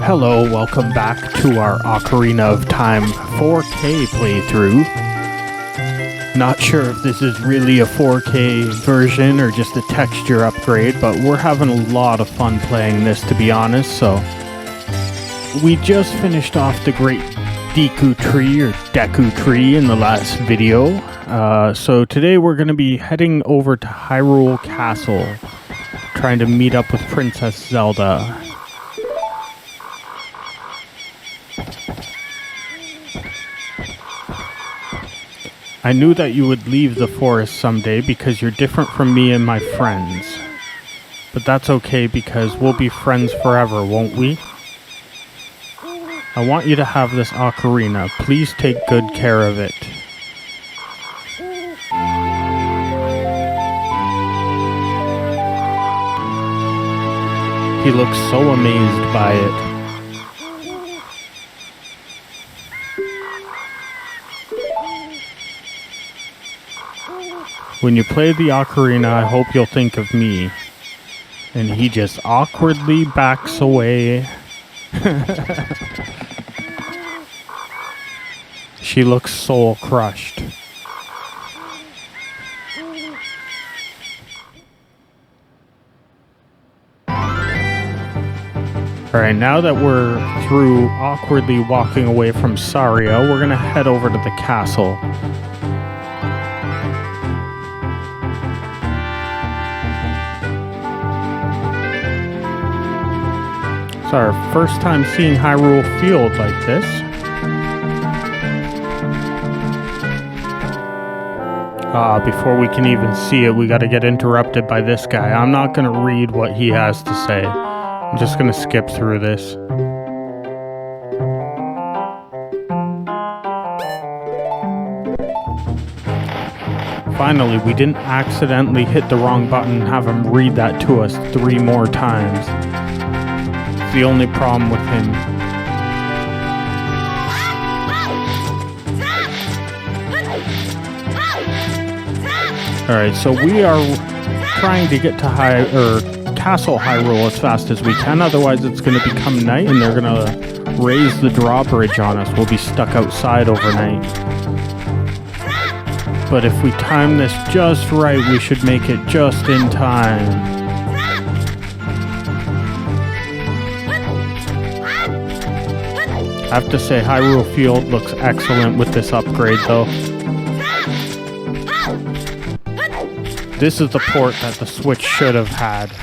Hello, welcome back to our Ocarina of Time 4K playthrough. Not sure if this is really a 4K version or just a texture upgrade, but we're having a lot of fun playing this, to be honest. So we just finished off the Great Deku Tree in the last video. So today we're going to be heading over to Hyrule Castle, trying to meet up with Princess Zelda. I knew that you would leave the forest someday because you're different from me and my friends. But that's okay because we'll be friends forever, won't we? I want you to have this ocarina. Please take good care of it. He looks so amazed by it. When you play the ocarina, I hope you'll think of me. And he just awkwardly backs away. She looks soul crushed. Alright, now that we're through awkwardly walking away from Saria, we're gonna head over to the castle. It's our first time seeing Hyrule Field like this. Before we can even see it, we gotta get interrupted by this guy. I'm not gonna read what he has to say. I'm just gonna skip through this. Finally, we didn't accidentally hit the wrong button and have him read that to us 3 more times. The only problem with him. Alright, so we are trying to get to Castle Hyrule as fast as we can, otherwise it's going to become night and they're going to raise the drawbridge on us. We'll be stuck outside overnight. But if we time this just right, we should make it just in time. I have to say, Hyrule Field looks excellent with this upgrade, though. This is the port that the Switch should have had.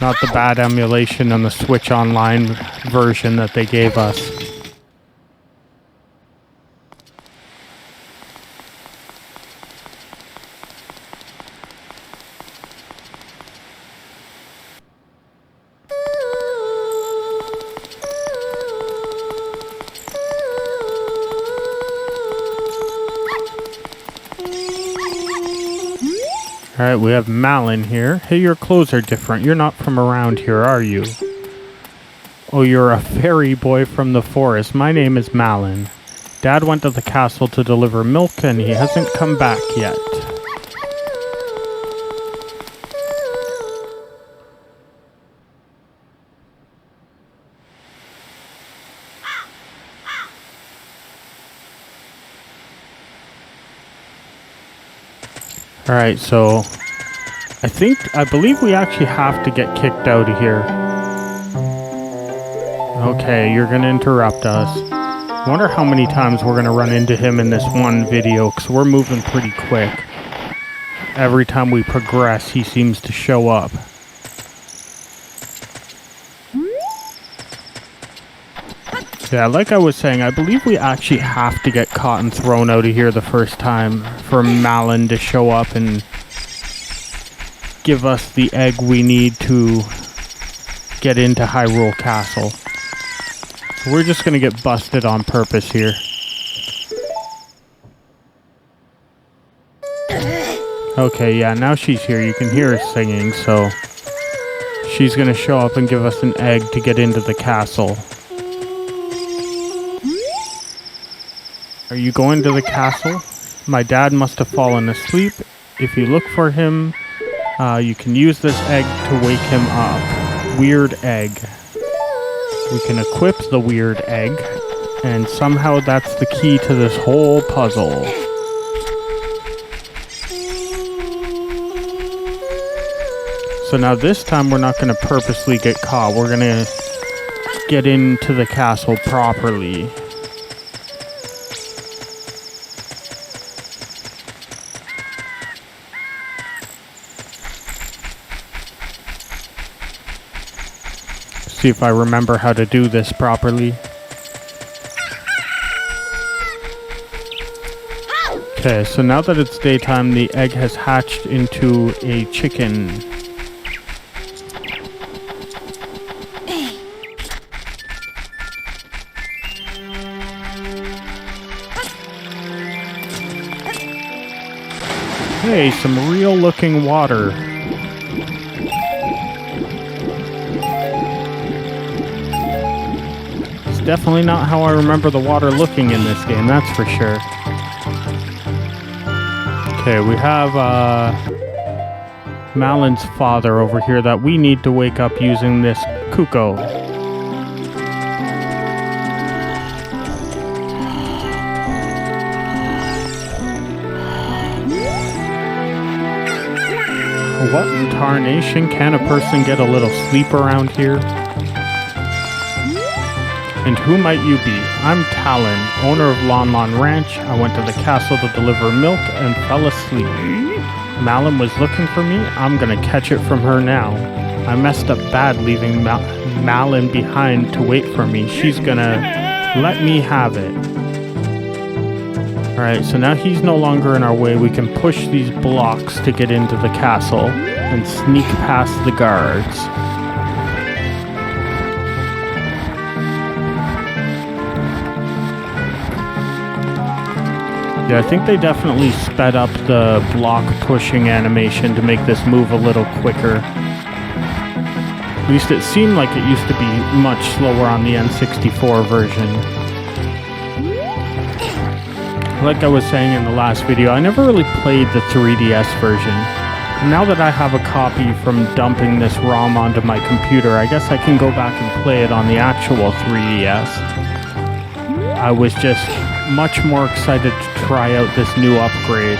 Not the bad emulation on the Switch Online version that they gave us. Alright, we have Malon here. Hey, your clothes are different. You're not from around here, are you? Oh, you're a fairy boy from the forest. My name is Malon. Dad went to the castle to deliver milk and he hasn't come back yet. Alright, so I believe we actually have to get kicked out of here. Okay, you're gonna interrupt us. I wonder how many times we're gonna run into him in this one video, because we're moving pretty quick. Every time we progress, he seems to show up. Yeah, like I was saying, I believe we actually have to get caught and thrown out of here the first time for Malon to show up and give us the egg we need to get into Hyrule Castle. So we're just gonna get busted on purpose here. Okay, yeah, now she's here. You can hear her singing, so she's gonna show up and give us an egg to get into the castle. Are you going to the castle? My dad must have fallen asleep. If you look for him, you can use this egg to wake him up. Weird egg. We can equip the weird egg, and somehow that's the key to this whole puzzle. So now this time we're not going to purposely get caught. We're going to get into the castle properly. See if I remember how to do this properly. Okay, so now that it's daytime, the egg has hatched into a chicken. Hey, some real looking water. It's definitely not how I remember the water looking in this game, that's for sure. Okay, we have Malon's father over here that we need to wake up using this Kuko. What in tarnation? Can a person get a little sleep around here? And who might you be? I'm Talon, owner of Lon Lon Ranch. I went to the castle to deliver milk and fell asleep. Malon was looking for me. I'm gonna catch it from her now. I messed up bad leaving Malon behind to wait for me. She's gonna let me have it. Alright, so now he's no longer in our way. We can push these blocks to get into the castle and sneak past the guards. Yeah, I think they definitely sped up the block pushing animation to make this move a little quicker. At least it seemed like it used to be much slower on the N64 version. Like I was saying in the last video, I never really played the 3DS version. And now that I have a copy from dumping this ROM onto my computer, I guess I can go back and play it on the actual 3DS. I was just much more excited to try out this new upgrade.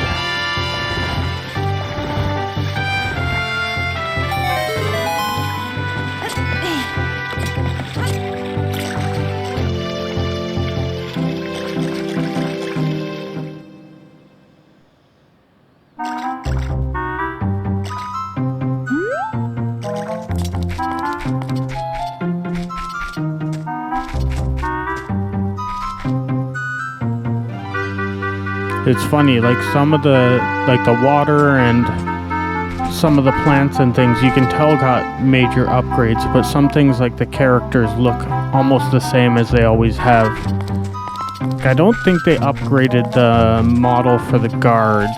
It's funny, like some of the water and some of the plants and things you can tell got major upgrades, but some things like the characters look almost the same as they always have. I don't think they upgraded the model for the guards.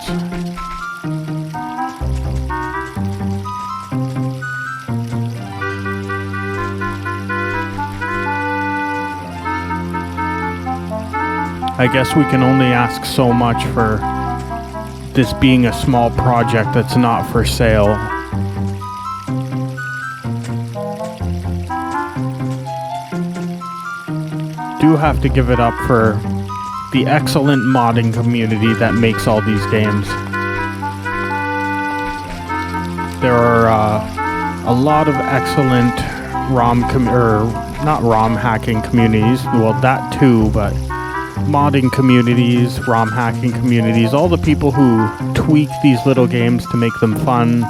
I guess we can only ask so much for this being a small project that's not for sale. Do have to give it up for the excellent modding community that makes all these games. There are a lot of excellent not ROM hacking communities, well that too, but modding communities, ROM hacking communities, all the people who tweak these little games to make them fun,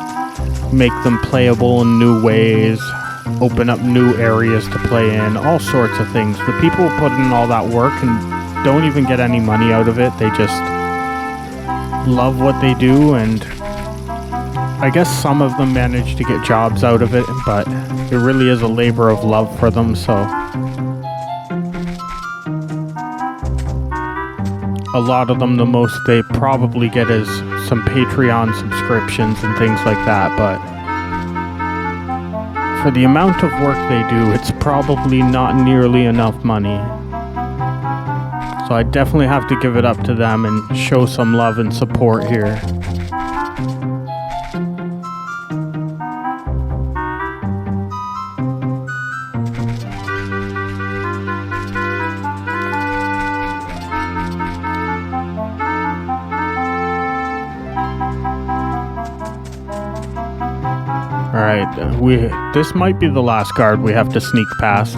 make them playable in new ways, open up new areas to play in, all sorts of things. The people who put in all that work and don't even get any money out of it, they just love what they do, and I guess some of them manage to get jobs out of it, but it really is a labor of love for them, so a lot of them, the most they probably get is some Patreon subscriptions and things like that, but for the amount of work they do, it's probably not nearly enough money. So I definitely have to give it up to them and show some love and support here. This might be the last guard we have to sneak past.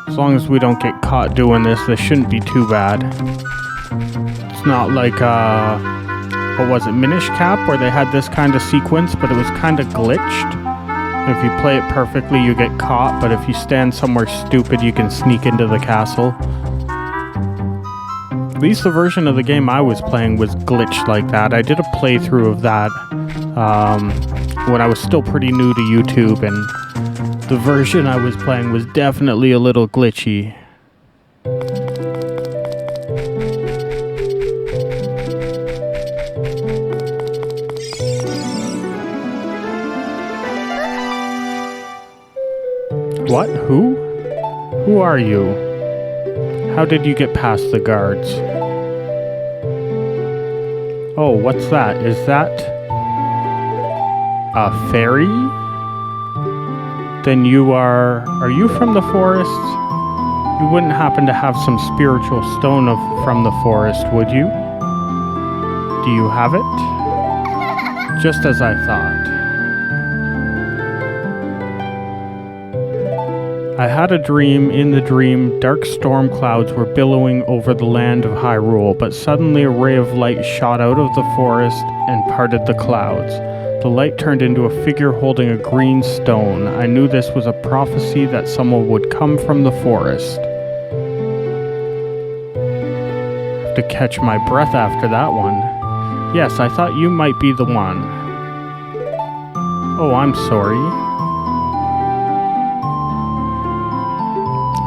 As long as we don't get caught doing this shouldn't be too bad. It's not like, what was it, Minish Cap, where they had this kind of sequence, but it was kind of glitched. If you play it perfectly, you get caught, but if you stand somewhere stupid, you can sneak into the castle. At least the version of the game I was playing was glitched like that. I did a playthrough of that when I was still pretty new to YouTube, and the version I was playing was definitely a little glitchy. What? Who? Who are you? How did you get past the guards? Oh, what's that? Is that a fairy? Then you are you from the forest? You wouldn't happen to have some spiritual stone from the forest, would you? Do you have it? Just as I thought. I had a dream. In the dream, dark storm clouds were billowing over the land of Hyrule, but suddenly a ray of light shot out of the forest and parted the clouds. The light turned into a figure holding a green stone. I knew this was a prophecy that someone would come from the forest. I have to catch my breath after that one. Yes, I thought you might be the one. Oh, I'm sorry.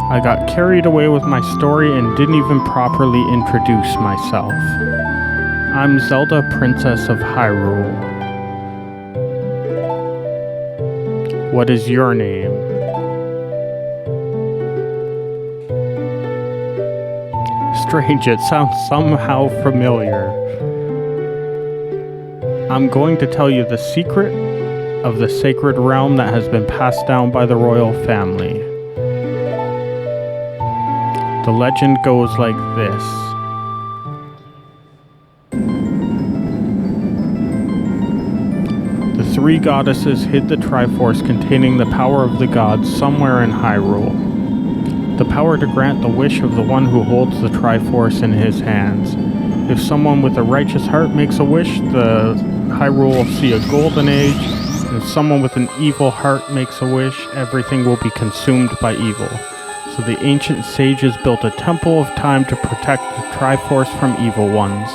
I got carried away with my story and didn't even properly introduce myself. I'm Zelda, Princess of Hyrule. What is your name? Strange, it sounds somehow familiar. I'm going to tell you the secret of the sacred realm that has been passed down by the royal family. The legend goes like this. The three goddesses hid the Triforce containing the power of the gods somewhere in Hyrule. The power to grant the wish of the one who holds the Triforce in his hands. If someone with a righteous heart makes a wish, the Hyrule will see a golden age. And if someone with an evil heart makes a wish, everything will be consumed by evil. So the ancient sages built a temple of time to protect the Triforce from evil ones.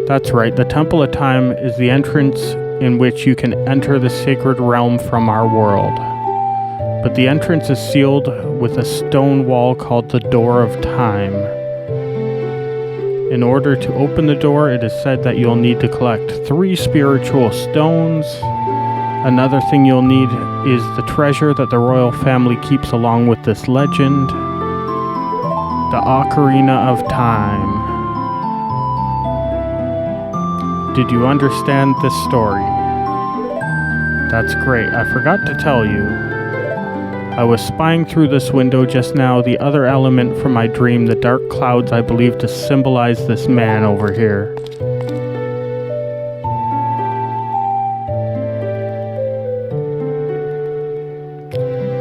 That's right, the Temple of Time is the entrance in which you can enter the sacred realm from our world. But the entrance is sealed with a stone wall called the Door of Time. In order to open the door, it is said that you'll need to collect 3 spiritual stones. Another thing you'll need is the treasure that the royal family keeps along with this legend. The Ocarina of Time. Did you understand this story? That's great. I forgot to tell you. I was spying through this window just now. The other element from my dream, the dark clouds, I believe to symbolize this man over here.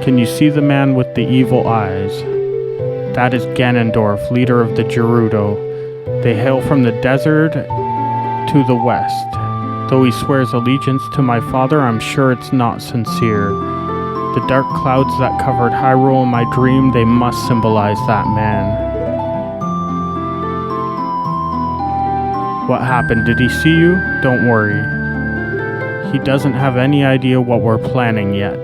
Can you see the man with the evil eyes? That is Ganondorf, leader of the Gerudo. They hail from the desert to the west. Though he swears allegiance to my father, I'm sure it's not sincere. The dark clouds that covered Hyrule in my dream, they must symbolize that man. What happened? Did he see you? Don't worry. He doesn't have any idea what we're planning yet.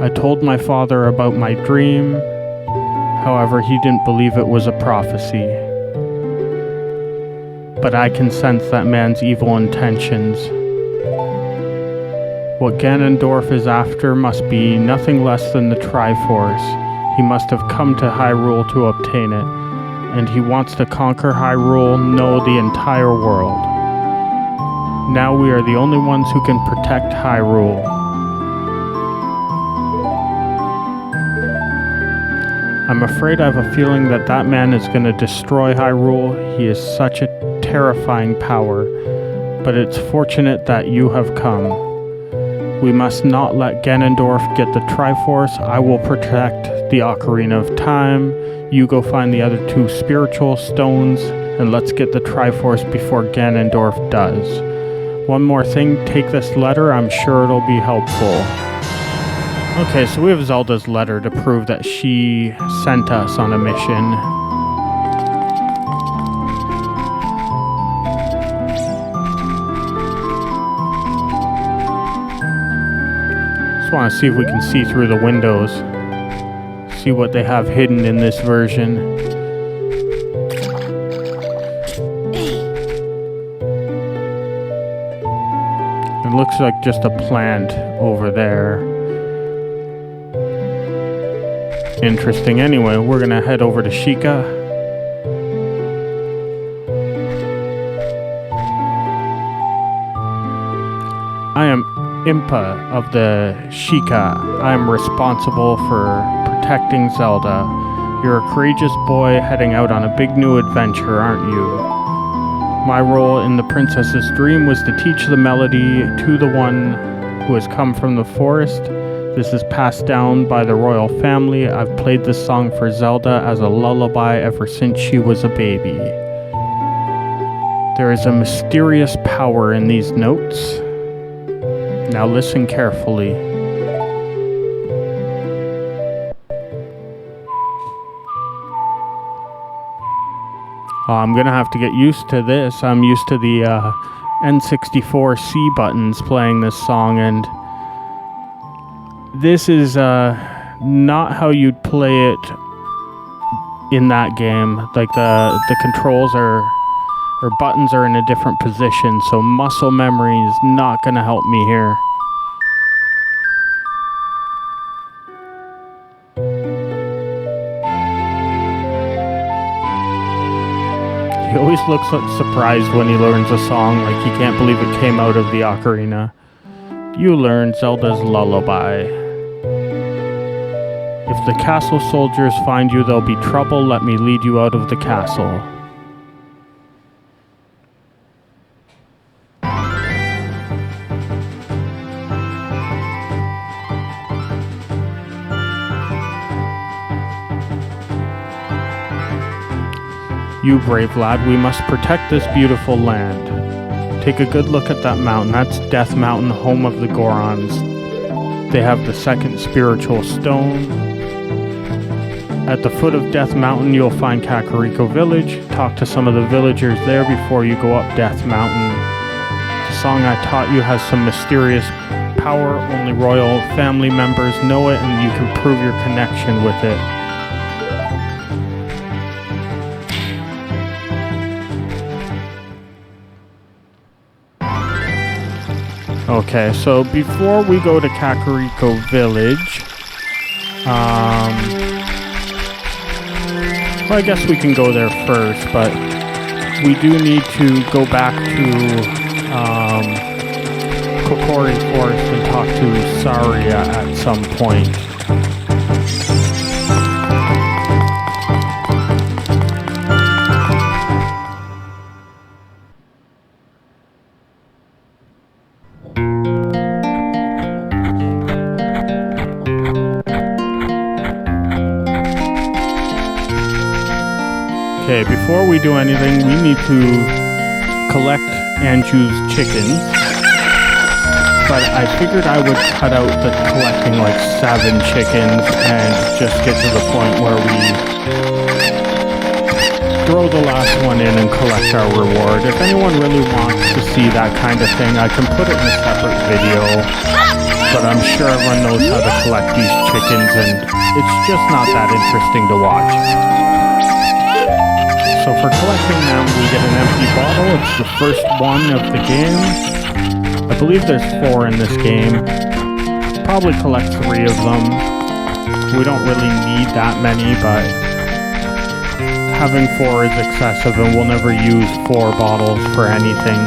I told my father about my dream. However, he didn't believe it was a prophecy. But I can sense that man's evil intentions. What Ganondorf is after must be nothing less than the Triforce. He must have come to Hyrule to obtain it, and he wants to conquer Hyrule, no, the entire world. Now we are the only ones who can protect Hyrule. I'm afraid I have a feeling that that man is going to destroy Hyrule. He is such a terrifying power, but it's fortunate that you have come. We must not let Ganondorf get the Triforce. I will protect the Ocarina of Time. You go find the other 2 spiritual stones, and let's get the Triforce before Ganondorf does. One more thing, take this letter. I'm sure it'll be helpful. Okay, so we have Zelda's letter to prove that she sent us on a mission. Just want to see if we can see through the windows. See what they have hidden in this version. It looks like just a plant over there. Interesting. Anyway, we're gonna head over to Sheikah. I am Impa of the Sheikah. I am responsible for protecting Zelda. You're a courageous boy heading out on a big new adventure, aren't you? My role in the princess's dream was to teach the melody to the one who has come from the forest. This is passed down by the royal family. I've played this song for Zelda as a lullaby ever since she was a baby. There is a mysterious power in these notes. Now listen carefully. Oh, I'm gonna have to get used to this. I'm used to the N64C buttons playing this song, and this is not how you'd play it in that game. Like the controls or buttons are in a different position, so muscle memory is not going to help me here. He always looks surprised when he learns a song, like he can't believe it came out of the ocarina. You learn Zelda's Lullaby. If the castle soldiers find you, there'll be trouble. Let me lead you out of the castle. You brave lad, we must protect this beautiful land. Take a good look at that mountain. That's Death Mountain, home of the Gorons. They have the second spiritual stone. At the foot of Death Mountain, you'll find Kakariko Village. Talk to some of the villagers there before you go up Death Mountain. The song I taught you has some mysterious power. Only royal family members know it, and you can prove your connection with it. Okay, so before we go to Kakariko Village, well, I guess we can go there first, but we do need to go back to Kokori Forest and talk to Saria at some point. Okay, before we do anything, we need to collect Anju's chickens. But I figured I would cut out the collecting like 7 chickens and just get to the point where we throw the last one in and collect our reward. If anyone really wants to see that kind of thing, I can put it in a separate video. But I'm sure everyone knows how to collect these chickens, and it's just not that interesting to watch. So for collecting them, we get an empty bottle. It's the first one of the game. I believe there's 4 in this game. Probably collect 3 of them. We don't really need that many, but having 4 is excessive, and we'll never use 4 bottles for anything.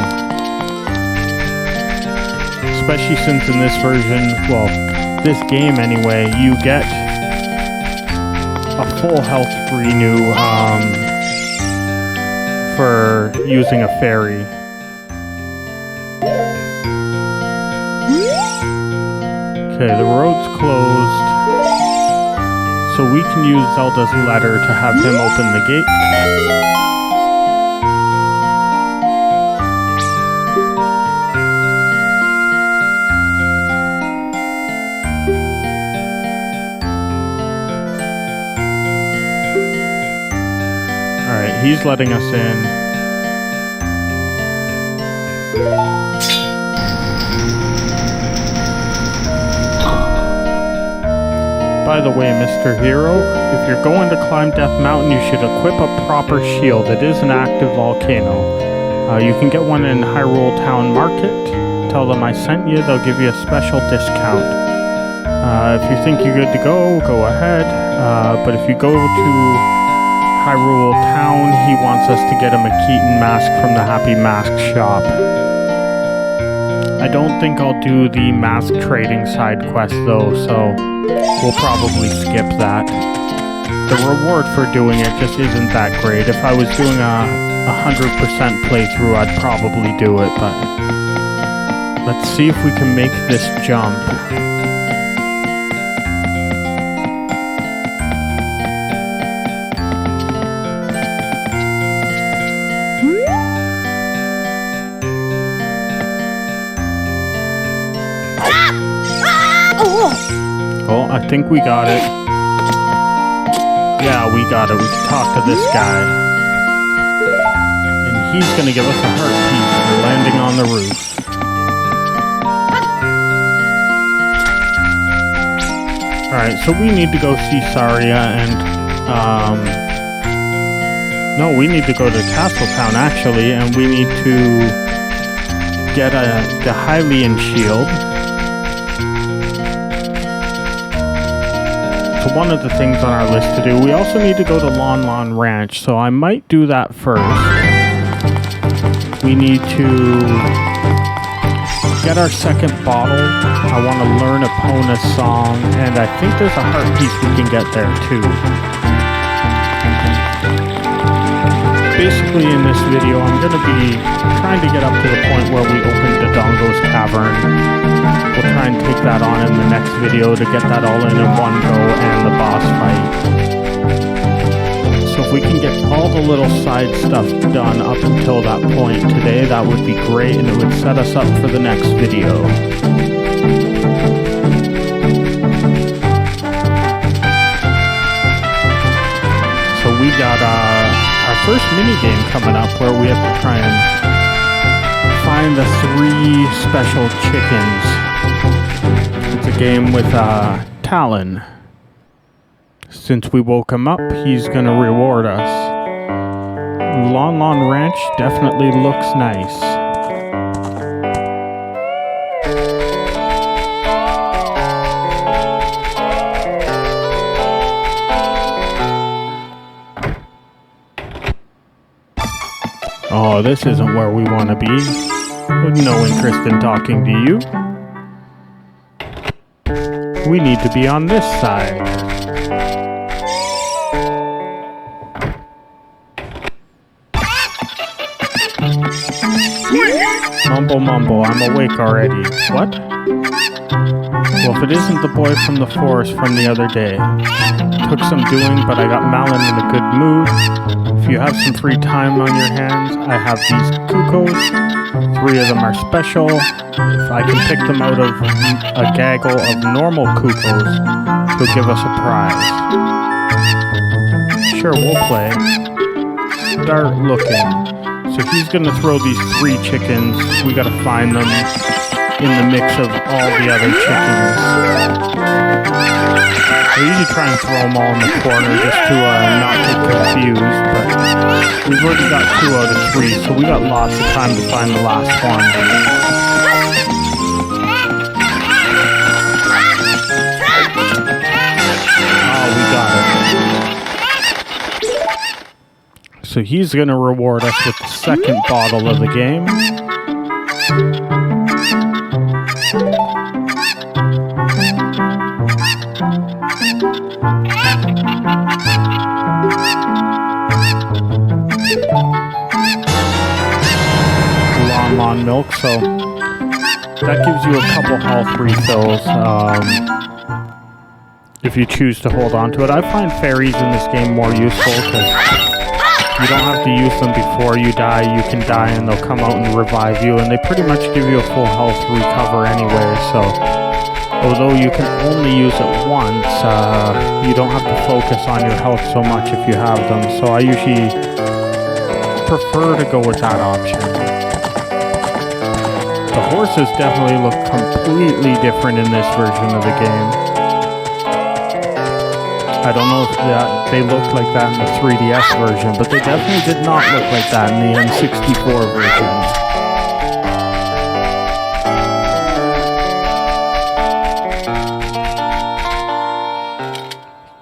Especially since in this version, well, this game anyway, you get a full health renew for using a fairy. Okay, the road's closed, so we can use Zelda's letter to have him open the gate. Alright, he's letting us in. By the way, Mr. Hero, if you're going to climb Death Mountain, you should equip a proper shield. It is an active volcano. You can get one in Hyrule Town Market. Tell them I sent you, they'll give you a special discount. If you think you're good to go, go ahead. But if you go to Hyrule Town, he wants us to get him a Keaton mask from the Happy Mask shop. I don't think I'll do the mask trading side quest though, so we'll probably skip that. The reward for doing it just isn't that great. If I was doing a 100% playthrough, I'd probably do it, but let's see if we can make this jump. Oh, I think we got it. Yeah, we got it. We can talk to this guy. And he's gonna give us a heart piece for landing on the roof. Alright, so we need to go see Saria and, no, we need to go to Castletown actually, and we need to get the Hylian shield. One of the things on our list to do. We also need to go to Lon Ranch, so I might do that first. We need to get our second bottle. I want to learn Epona's song, and I think there's a heart piece we can get there too. Basically in this video, I'm going to be trying to get up to the point where we open Dodongo's Cavern. We'll try and take that on in the next video to get that all in one go and the boss fight. So if we can get all the little side stuff done up until that point today, that would be great, and it would set us up for the next video. So we got our first mini-game coming up where we have to try and find the 3 special chickens. It's a game with Talon. Since we woke him up, he's gonna reward us. Lon Ranch definitely looks nice. Oh, this isn't where we want to be. No interest in talking to you. We need to be on this side. Mumble, I'm awake already. What? Well, if it isn't the boy from the forest from the other day. Took some doing, but I got Malon in a good mood. If you have some free time on your hands, I have these cuckoos. 3 of them are special. If I can pick them out of a gaggle of normal cuckoos, he'll give us a prize. Sure, we'll play. Start looking. So he's gonna throw these 3 chickens. We gotta find them in the mix of all the other chickens. I usually try and throw them all in the corner just to not get confused, but we've already got 2 out of 3, so we got lots of time to find the last one. Oh, we got it. So he's going to reward us with the second bottle of the game. couple health refills if you choose to hold on to it. I find fairies in this game more useful because you don't have to use them before you die. You can die and they'll come out and revive you, and they pretty much give you a full health recover anyway, so although you can only use it once, you don't have to focus on your health so much if you have them, so I usually prefer to go with that option. The horses definitely look completely different in this version of the game. I don't know if they looked like that in the 3DS version, but they definitely did not look like that in the N64 version.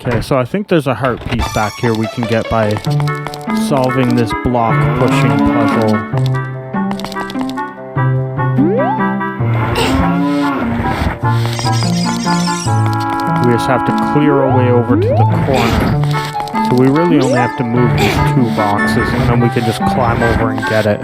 Okay, so I think there's a heart piece back here we can get by solving this block pushing puzzle. We just have to clear our way over to the corner. So we really only have to move these 2 boxes, and then we can just climb over and get it.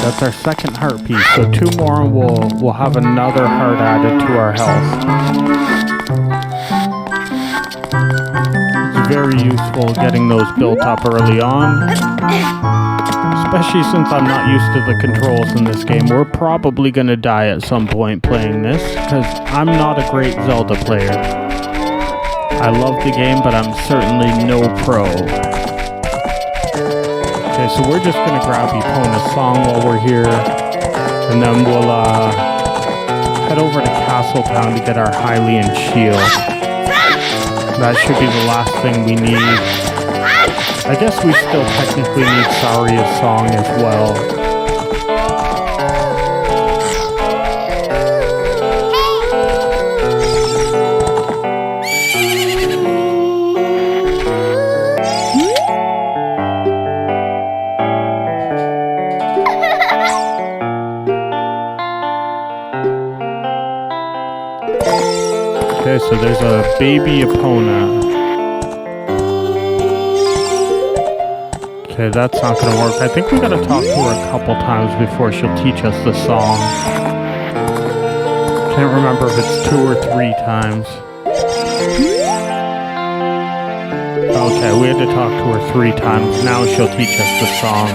That's our second heart piece, so 2 more and we'll have another heart added to our health. It's very useful getting those built up early on, especially since I'm not used to the controls in this game. We're probably going to die at some point playing this, because I'm not a great Zelda player. I love the game, but I'm certainly no pro. Okay, so we're just going to grab Epona's song while we're here, and then we'll head over to Castle Town to get our Hylian shield. That should be the last thing we need. I guess we still technically need Saria's song as well. Okay, so there's a baby Epona. Okay, that's not gonna work. I think we gotta talk to her a couple times before she'll teach us the song. Can't remember if it's 2 or 3 times. Okay, we had to talk to her 3 times. Now she'll teach us the song.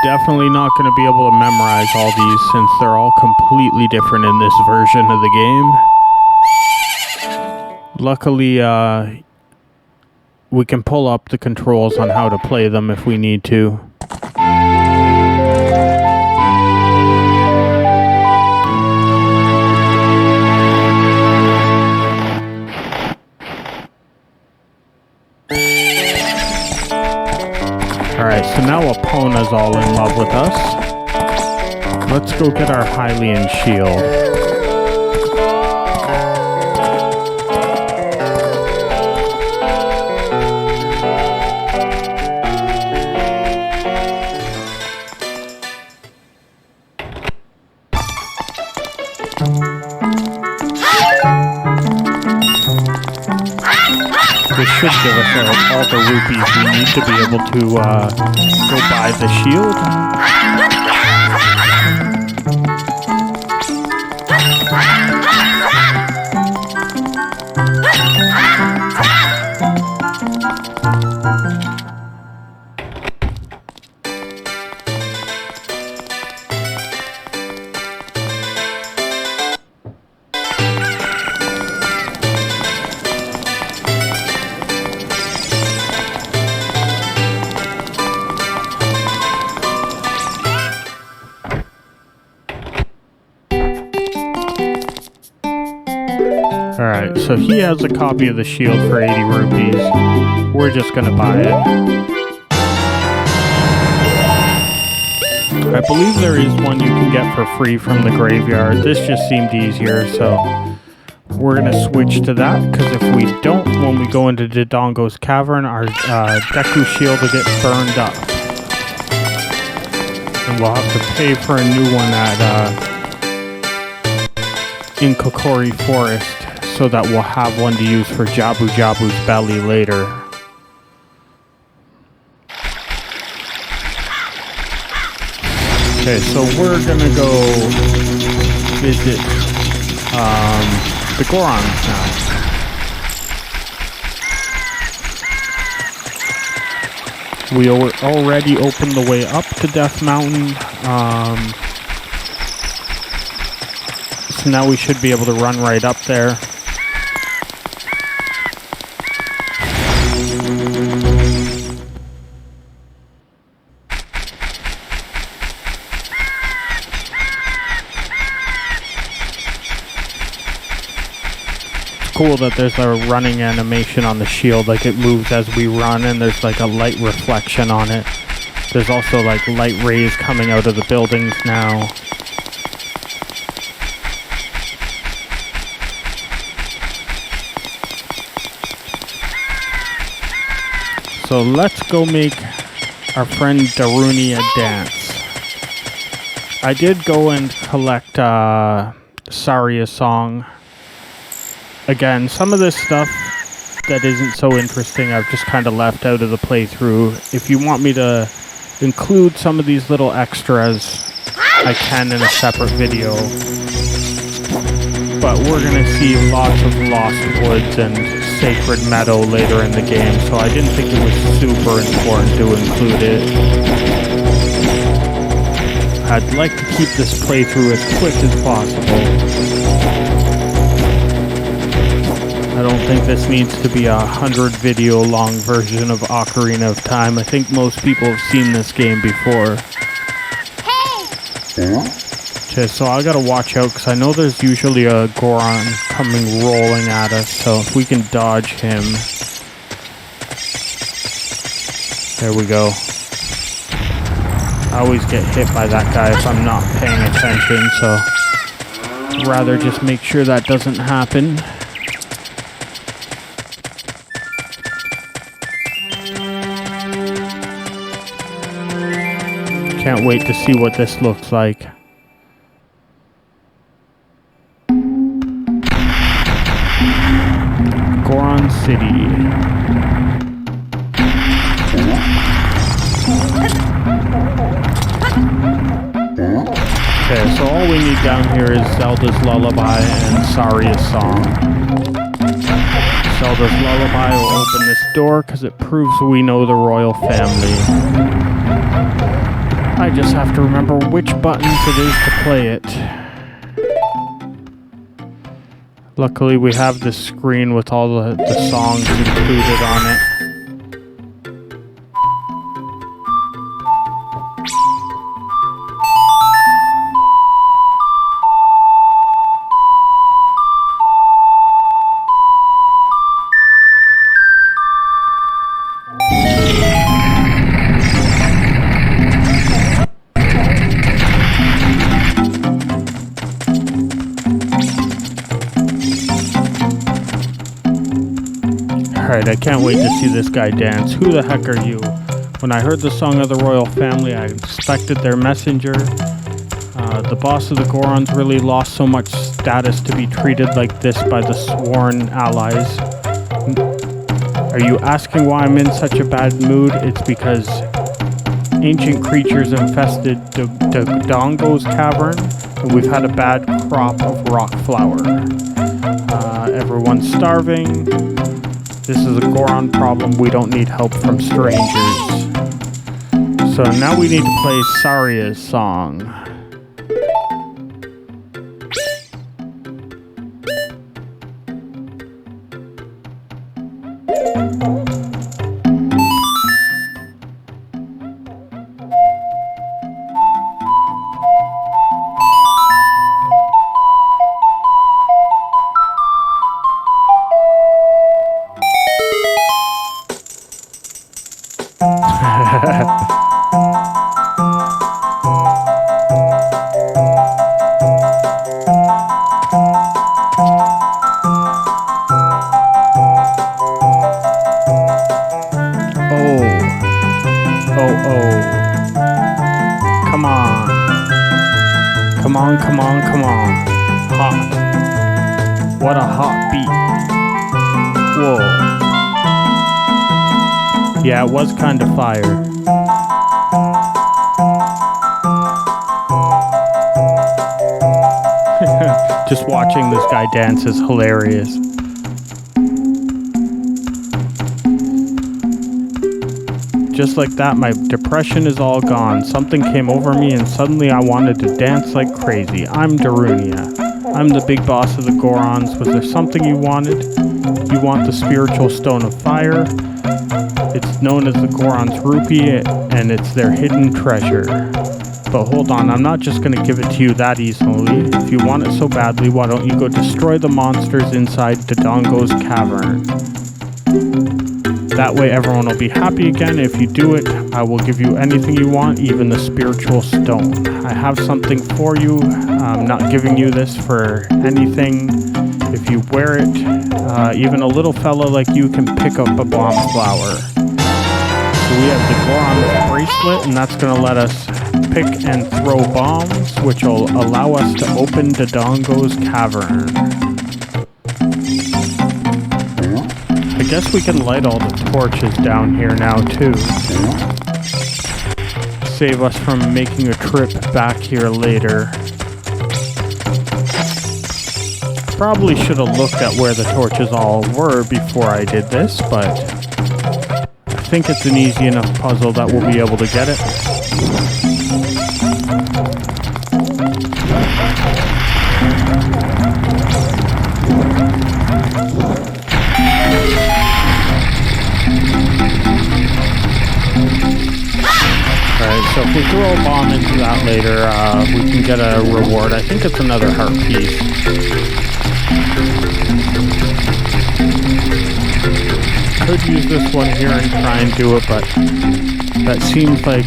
Definitely not going to be able to memorize all these since they're all completely different in this version of the game. Luckily, we can pull up the controls on how to play them if we need to. Alright, so now Epona's all in love with us. Let's go get our Hylian shield. This should give us all the rupees we need to be able to go buy the shield. Alright, so he has a copy of the shield for 80 rupees. We're just gonna buy it. I believe there is one you can get for free from the graveyard. This just seemed easier, so we're going to switch to that, because if we don't, when we go into Dodongo's cavern, our Deku shield will get burned up. And we'll have to pay for a new one at in Kokori Forest, so that we'll have one to use for Jabu Jabu's belly later. Okay, so we're gonna go visit the Gorons now. We already opened the way up to Death Mountain, so now we should be able to run right up there. Cool that there's a running animation on the shield, like it moves as we run, and there's like a light reflection on it. There's also like light rays coming out of the buildings now. So let's go make our friend Darunia dance. I did go and collect Saria's song. Again, some of this stuff that isn't so interesting I've just kind of left out of the playthrough. If you want me to include some of these little extras, I can in a separate video. But we're going to see lots of Lost Woods and Sacred Meadow later in the game, so I didn't think it was super important to include it. I'd like to keep this playthrough as quick as possible. I don't think this needs to be a 100 video long version of Ocarina of Time. I think most people have seen this game before. Hey! Okay, so I gotta watch out, because I know there's usually a Goron coming rolling at us, so if we can dodge him. There we go. I always get hit by that guy if I'm not paying attention, so I'd rather just make sure that doesn't happen. Can't wait to see what this looks like. Goron City. Okay, so all we need down here is Zelda's Lullaby and Saria's song. Zelda's Lullaby will open this door because it proves we know the royal family. I just have to remember which buttons it is to play it. Luckily we have this screen with all the songs included on it. Alright, I can't wait to see this guy dance. Who the heck are you? When I heard the song of the royal family, I expected their messenger. The boss of the Gorons really lost so much status to be treated like this by the sworn allies. Are you asking why I'm in such a bad mood? It's because ancient creatures infested Dodongo's cavern, and we've had a bad crop of rock flower. Everyone's starving. This is a Goron problem. We don't need help from strangers. So now we need to play Saria's song. on, come on. Hot. What a hot beat. Whoa. Yeah, it was kind of fire. Just watching this guy dance is hilarious. Just like that, my depression is all gone. Something came over me and suddenly I wanted to dance like crazy. I'm Darunia. I'm the big boss of the Gorons. Was there something you wanted? You want the spiritual stone of fire? It's known as the Goron's rupee, and it's their hidden treasure. But hold on, I'm not just going to give it to you that easily. If you want it so badly, why don't you go destroy the monsters inside Dodongo's cavern? That way everyone will be happy again. If you do it, I will give you anything you want, even the spiritual stone. I have something for you. I'm not giving you this for anything. If you wear it, even a little fella like you can pick up a bomb flower. So we have the Goron bracelet, and that's going to let us pick and throw bombs, which will allow us to open Dodongo's cavern. I guess we can light all the torches down here now too. Save us from making a trip back here later. Probably should have looked at where the torches all were before I did this, but I think it's an easy enough puzzle that we'll be able to get it. Alright, so if we throw a bomb into that later, we can get a reward. I think it's another heart piece. Could use this one here and try and do it, but that seems like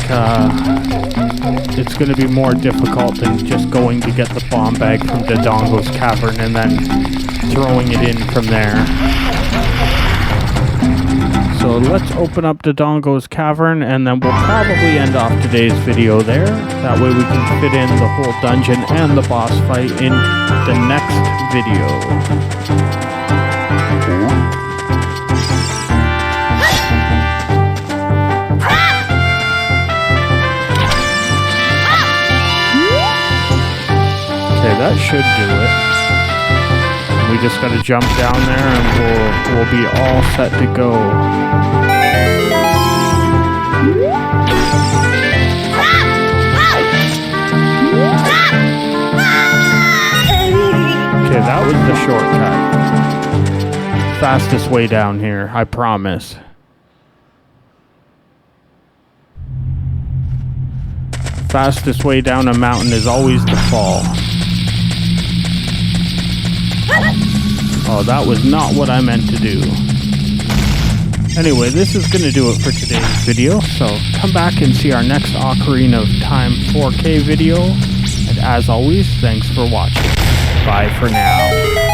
it's going to be more difficult than just going to get the bomb bag from Dodongo's cavern and then throwing it in from there. So let's open up Dodongo's cavern, and then we'll probably end off today's video there. That way we can fit in the whole dungeon and the boss fight in the next video. Okay, that should do it. We just gotta jump down there and we'll be all set to go. Okay, that was the shortcut. Fastest way down here, I promise. Fastest way down a mountain is always the fall. Oh, that was not what I meant to do. Anyway, this is going to do it for today's video, so come back and see our next Ocarina of Time 4K video. And as always, thanks for watching. Bye for now.